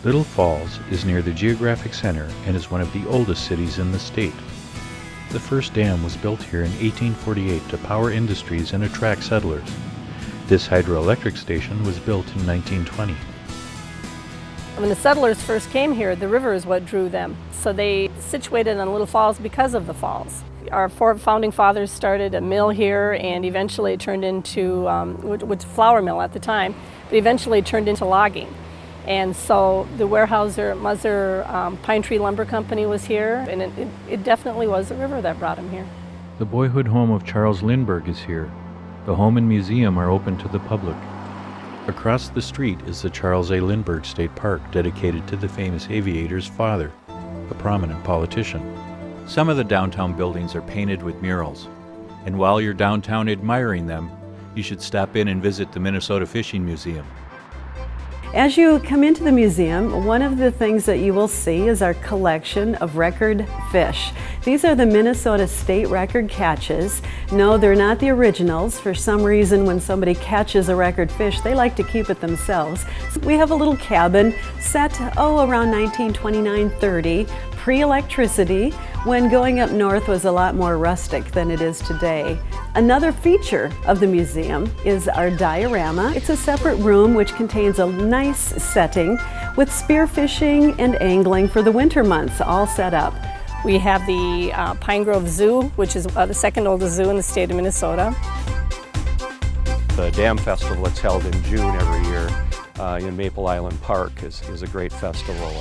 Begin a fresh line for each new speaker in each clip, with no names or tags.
Little Falls is near the geographic center and is one of the oldest cities in the state. The first dam was built here in 1848 to power industries and attract settlers. This hydroelectric station was built in 1920.
When the settlers first came here, the river is what drew them. So they situated on Little Falls because of the falls. Our four founding fathers started a mill here, and eventually it turned into, which was a flour mill at the time, but eventually it turned into logging. And so the Weyerhaeuser Muzzer Pine Tree Lumber Company was here, and it definitely was the river that brought them here.
The boyhood home of Charles Lindbergh is here. The home and museum are open to the public. Across the street is the Charles A. Lindbergh State Park, dedicated to the famous aviator's father, a prominent politician. Some of the downtown buildings are painted with murals, and while you're downtown admiring them, you should stop in and visit the Minnesota Fishing Museum.
As you come into the museum, one of the things that you will see is our collection of record fish. These are the Minnesota state record catches. No, they're not the originals. For some reason, when somebody catches a record fish, they like to keep it themselves. So we have a little cabin set, around 1929-30, pre-electricity, when going up north was a lot more rustic than it is today. Another feature of the museum is our diorama. It's a separate room which contains a nice setting with spearfishing and angling for the winter months all set up.
We have the Pine Grove Zoo, which is the second oldest zoo in the state of Minnesota.
The Dam Festival that's held in June every year in Maple Island Park is a great festival.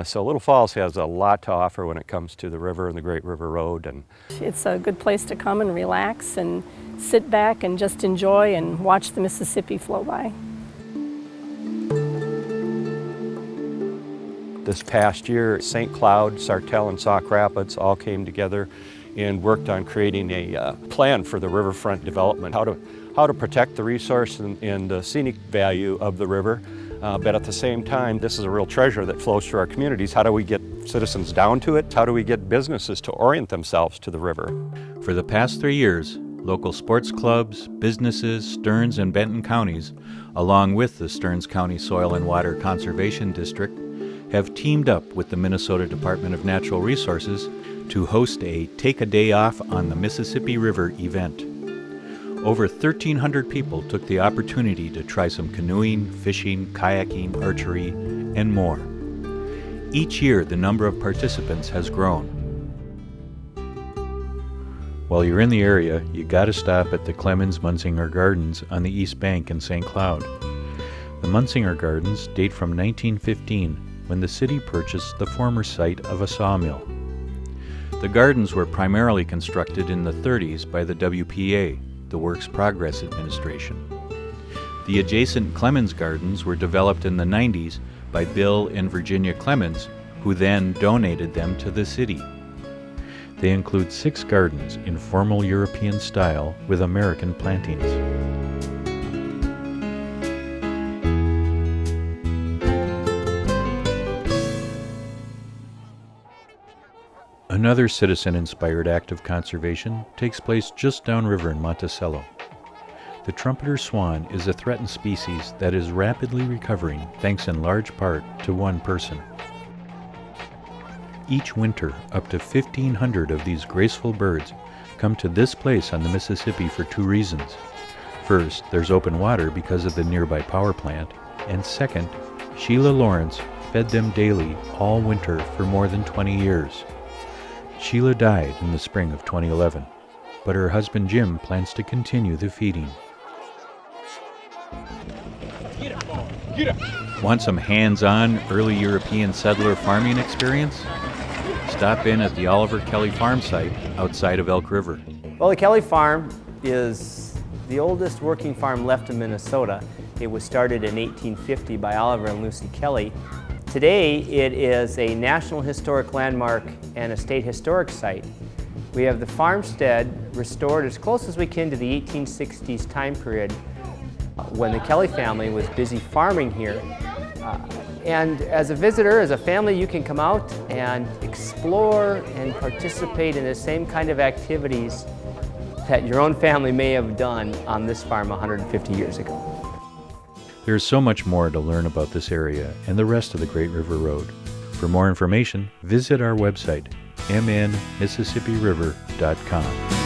So Little Falls has a lot to offer when it comes to the river and the Great River Road. And
it's a good place to come and relax and sit back and just enjoy and watch the Mississippi flow by.
This past year, St. Cloud, Sartell, and Sauk Rapids all came together and worked on creating a plan for the riverfront development, how to protect the resource and the scenic value of the river. But at the same time, this is a real treasure that flows through our communities. How do we get citizens down to it? How do we get businesses to orient themselves to the river?
For the past 3 years, local sports clubs, businesses, Stearns and Benton counties, along with the Stearns County Soil and Water Conservation District, have teamed up with the Minnesota Department of Natural Resources to host a Take a Day Off on the Mississippi River event. Over 1,300 people took the opportunity to try some canoeing, fishing, kayaking, archery, and more. Each year, the number of participants has grown. While you're in the area, you gotta stop at the Clemens Munsinger Gardens on the East Bank in St. Cloud. The Munsinger Gardens date from 1915, when the city purchased the former site of a sawmill. The gardens were primarily constructed in the 30s by the WPA, the Works Progress Administration. The adjacent Clemens Gardens were developed in the 90s by Bill and Virginia Clemens, who then donated them to the city. They include 6 gardens in formal European style with American plantings. Another citizen-inspired act of conservation takes place just downriver in Monticello. The trumpeter swan is a threatened species that is rapidly recovering thanks in large part to one person. Each winter, up to 1,500 of these graceful birds come to this place on the Mississippi for 2 reasons. First, there's open water because of the nearby power plant, and second, Sheila Lawrence fed them daily all winter for more than 20 years. Sheila died in the spring of 2011, but her husband Jim plans to continue the feeding. Want some hands-on early European settler farming experience? Stop in at the Oliver Kelly farm site outside of Elk River.
Well, the Kelly farm is the oldest working farm left in Minnesota. It was started in 1850 by Oliver and Lucy Kelly. Today, it is a National Historic Landmark and a State Historic Site. We have the farmstead restored as close as we can to the 1860s time period when the Kelly family was busy farming here. And as a visitor, as a family, you can come out and explore and participate in the same kind of activities that your own family may have done on this farm 150 years ago.
There is so much more to learn about this area and the rest of the Great River Road. For more information, visit our website, mnmississippiriver.com.